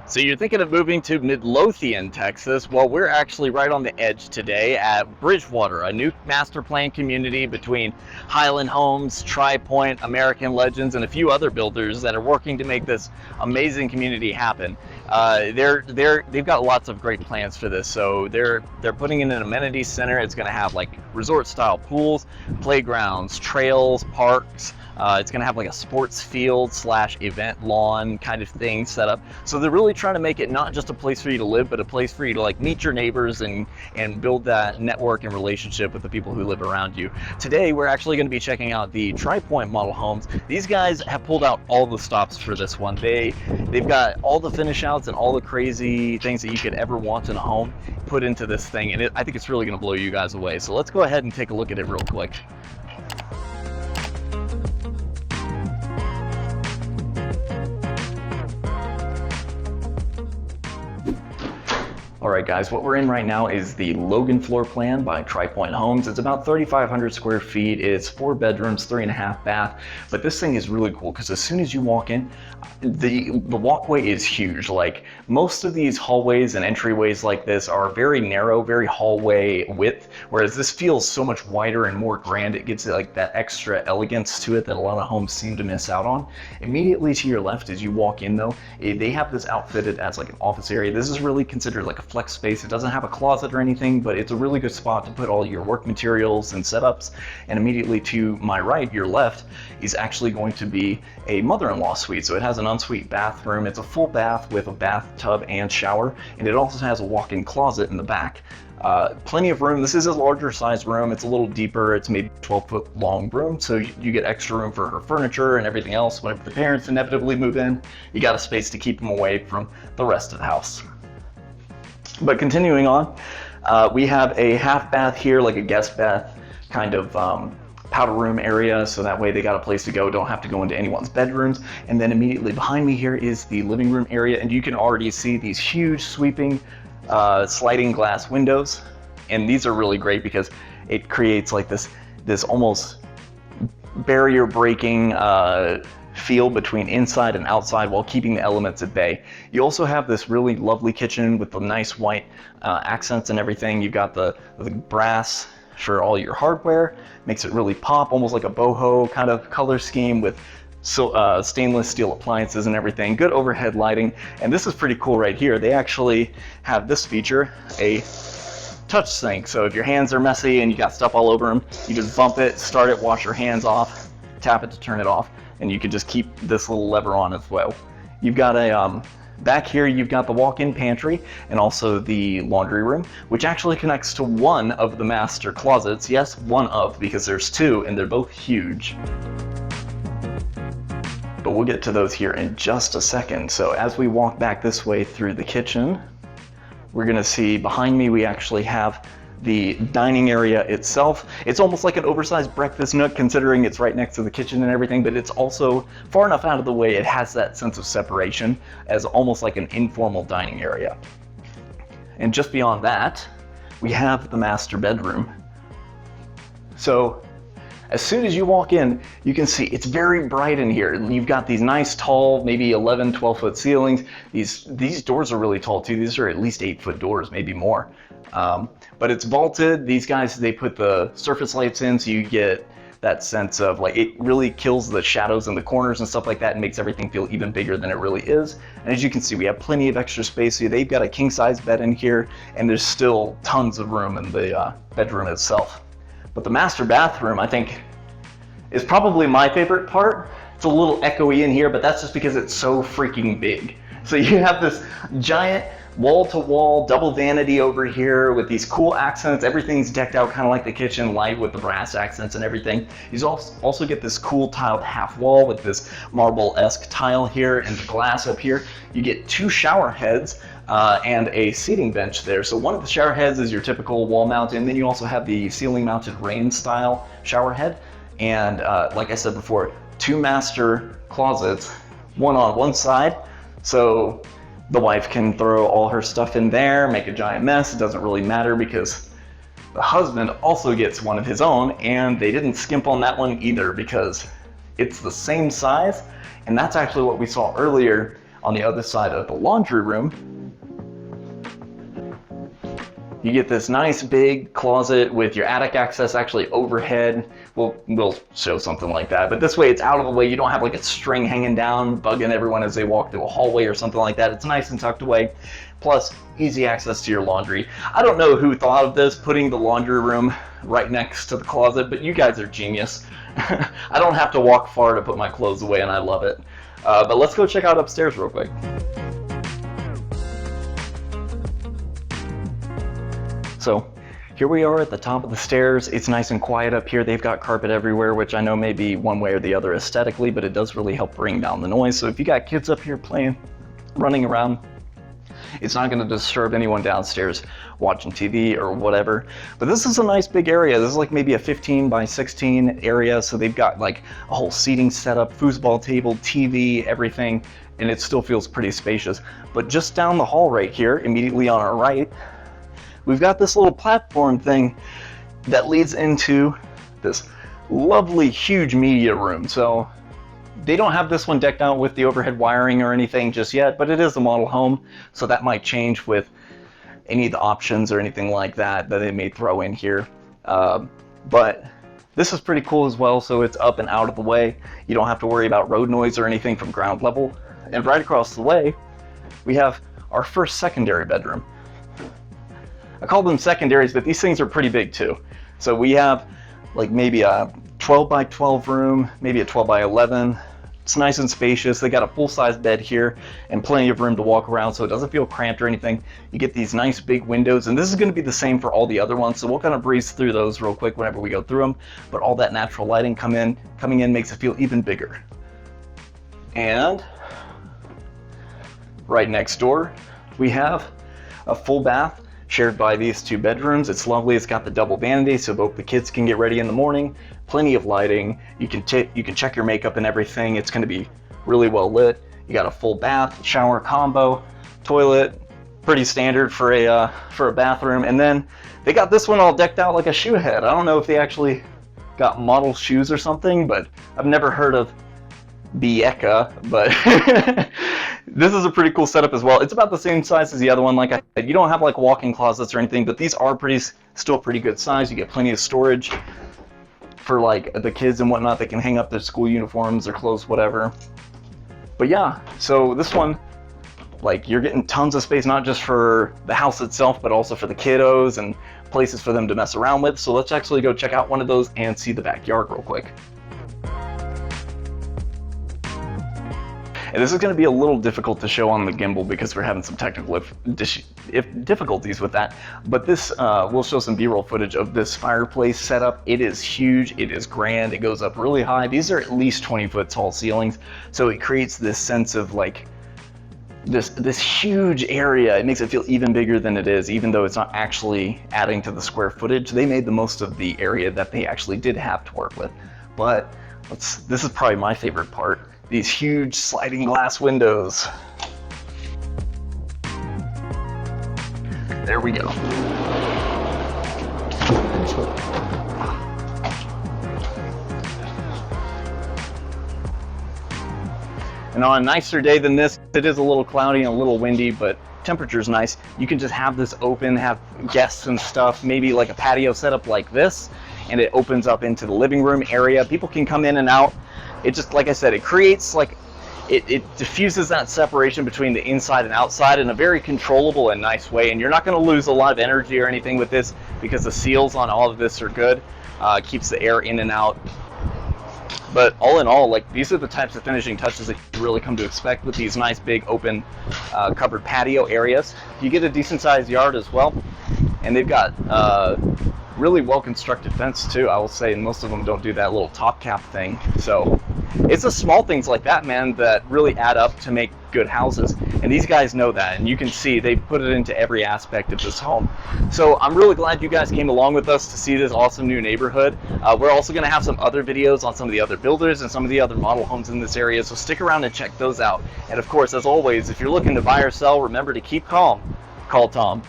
So you're thinking of moving to Midlothian, Texas? Well, we're actually right on the edge today at Bridgewater, a new master plan community between Highland Homes, Tripointe, American Legends, and a few other builders that are working to make this amazing community happen. They've got lots of great plans for this. So they're putting in an amenity center. It's going to have like resort-style pools, playgrounds, trails, parks. It's going to have like a sports field / event lawn kind of thing set up. So they're really trying to make it not just a place for you to live, but a place for you to like meet your neighbors and build that network and relationship with the people who live around you. Today, we're actually going to be checking out the Tripointe Model Homes. These guys have pulled out all the stops for this one. They've got all the finish outs and all the crazy things that you could ever want in a home put into this thing. And I think it's really going to blow you guys away. So let's go ahead and take a look at it real quick. Alright guys, what we're in right now is the Logan floor plan by Tripointe Homes. It's about 3,500 square feet. It's 4 bedrooms, 3.5 bath. But this thing is really cool because as soon as you walk in, the walkway is huge. Like most of these hallways and entryways like this are very narrow, very hallway width, whereas this feels so much wider and more grand. It gives it like that extra elegance to it that a lot of homes seem to miss out on. Immediately to your left as you walk in though, they have this outfitted as like an office area. This is really considered like a flex space. It doesn't have a closet or anything, but it's a really good spot to put all your work materials and setups. And immediately to my right, your left, is actually going to be a mother-in-law suite. So it has an ensuite bathroom. It's a full bath with a bathtub and shower, and it also has a walk-in closet in the back. Plenty of room. This is a larger size room. It's a little deeper. It's maybe 12-foot long room, so you get extra room for her furniture and everything else. Whenever the parents inevitably move in, you got a space to keep them away from the rest of the house. But continuing on, we have a half bath here, like a guest bath kind of powder room area, so that way they got a place to go, don't have to go into anyone's bedrooms. And then immediately behind me here is the living room area, and you can already see these huge sweeping sliding glass windows. And these are really great because it creates like this almost barrier breaking feel between inside and outside while keeping the elements at bay. You also have this really lovely kitchen with the nice white accents and everything. You've got the brass for all your hardware. Makes it really pop, almost like a boho kind of color scheme with stainless steel appliances and everything. Good overhead lighting. And this is pretty cool right here. They actually have this feature, a touch sink. So if your hands are messy and you got stuff all over them, you just bump it, start it, wash your hands off, tap it to turn it off. And you can just keep this little lever on as well. You've got a, back here you've got the walk-in pantry and also the laundry room, which actually connects to one of the master closets. Yes, one of, because there's two and they're both huge. But we'll get to those here in just a second. So as we walk back this way through the kitchen, we're gonna see behind me we actually have the dining area itself. It's almost like an oversized breakfast nook considering it's right next to the kitchen and everything, but it's also far enough out of the way it has that sense of separation as almost like an informal dining area. And just beyond that, we have the master bedroom. So as soon as you walk in, you can see it's very bright in here. You've got these nice tall, maybe 11, 12-foot ceilings. These doors are really tall too. These are at least 8-foot doors, maybe more. But it's vaulted. These guys, they put the surface lights in so you get that sense of like, it really kills the shadows in the corners and stuff like that and makes everything feel even bigger than it really is. And as you can see, we have plenty of extra space. So they've got a king-size bed in here and there's still tons of room in the bedroom itself. But the master bathroom, I think, is probably my favorite part. It's a little echoey in here, but that's just because it's so freaking big. So you have this giant wall-to-wall double vanity over here with these cool accents. Everything's decked out kind of like the kitchen, light with the brass accents and everything. You also get this cool tiled half wall with this marble-esque tile here and the glass up here. You get 2 shower heads and a seating bench there. So one of the shower heads is your typical wall mount, and then you also have the ceiling mounted rain style shower head. And like I said before, 2 master closets, one on one side. So the wife can throw all her stuff in there, make a giant mess. It doesn't really matter because the husband also gets one of his own, and they didn't skimp on that one either because it's the same size. And that's actually what we saw earlier On the other side of the laundry room, you get this nice big closet with your attic access actually overhead. We'll show something like that, but this way it's out of the way. You don't have like a string hanging down, bugging everyone as they walk through a hallway or something like that. It's nice and tucked away, plus easy access to your laundry. I don't know who thought of this, putting the laundry room right next to the closet, but you guys are genius. I don't have to walk far to put my clothes away, and I love it. But let's go check out upstairs real quick. So here we are at the top of the stairs. It's nice and quiet up here. They've got carpet everywhere, which I know may be one way or the other aesthetically, but it does really help bring down the noise. So if you got kids up here playing, running around, it's not going to disturb anyone downstairs watching TV or whatever. But this is a nice big area. This is like maybe a 15 by 16 area. So they've got like a whole seating setup, foosball table, TV, everything, and it still feels pretty spacious. But just down the hall right here, immediately on our right, we've got this little platform thing that leads into this lovely, huge media room. So they don't have this one decked out with the overhead wiring or anything just yet, but it is a model home, so that might change with any of the options or anything like that that they may throw in here. But this is pretty cool as well, so it's up and out of the way. You don't have to worry about road noise or anything from ground level. And right across the way, we have our first secondary bedroom. I call them secondaries, but these things are pretty big too. So we have like maybe a 12 by 12 room, maybe a 12 by 11. It's nice and spacious. They got a full-size bed here and plenty of room to walk around, so it doesn't feel cramped or anything. You get these nice big windows, and this is going to be the same for all the other ones, so we'll kind of breeze through those real quick whenever we go through them. But all that natural lighting coming in makes it feel even bigger. And right next door, we have a full bath shared by these two bedrooms. It's lovely. It's got the double vanity, so both the kids can get ready in the morning. Plenty of lighting. You can check your makeup and everything. It's going to be really well lit. You got a full bath, shower combo, toilet, pretty standard for a bathroom. And then they got this one all decked out like a shoe head. I don't know if they actually got model shoes or something, but I've never heard of Bieka, but this is a pretty cool setup as well. It's about the same size as the other one. Like I said, you don't have like walk-in closets or anything, but these are still pretty good size. You get plenty of storage for like the kids and whatnot. They can hang up their school uniforms, their clothes, whatever. But yeah, so this one, like, you're getting tons of space, not just for the house itself, but also for the kiddos and places for them to mess around with. So let's actually go check out one of those and see the backyard real quick. And this is going to be a little difficult to show on the gimbal because we're having some technical difficulties with that. But this, we'll show some B-roll footage of this fireplace setup. It is huge, it is grand, it goes up really high. These are at least 20-foot tall ceilings, so it creates this sense of like this huge area. It makes it feel even bigger than it is, even though it's not actually adding to the square footage. They made the most of the area that they actually did have to work with. But this is probably my favorite part. These huge sliding glass windows. There we go. And on a nicer day than this, it is a little cloudy and a little windy, but temperature's nice. You can just have this open, have guests and stuff, maybe like a patio setup like this, and it opens up into the living room area. People can come in and out. It just, like I said, it creates like, it diffuses that separation between the inside and outside in a very controllable and nice way. And you're not going to lose a lot of energy or anything with this because the seals on all of this are good. Keeps the air in and out. But all in all, like, these are the types of finishing touches that you really come to expect with these nice big open covered patio areas. You get a decent sized yard as well. And they've got really well constructed fence too, I will say, and most of them don't do that little top cap thing. So it's the small things like that, man, that really add up to make good houses. And these guys know that, and you can see they put it into every aspect of this home. So I'm really glad you guys came along with us to see this awesome new neighborhood. We're also going to have some other videos on some of the other builders and some of the other model homes in this area, so stick around and check those out. And of course, as always, if you're looking to buy or sell, remember to keep calm. Call Tom.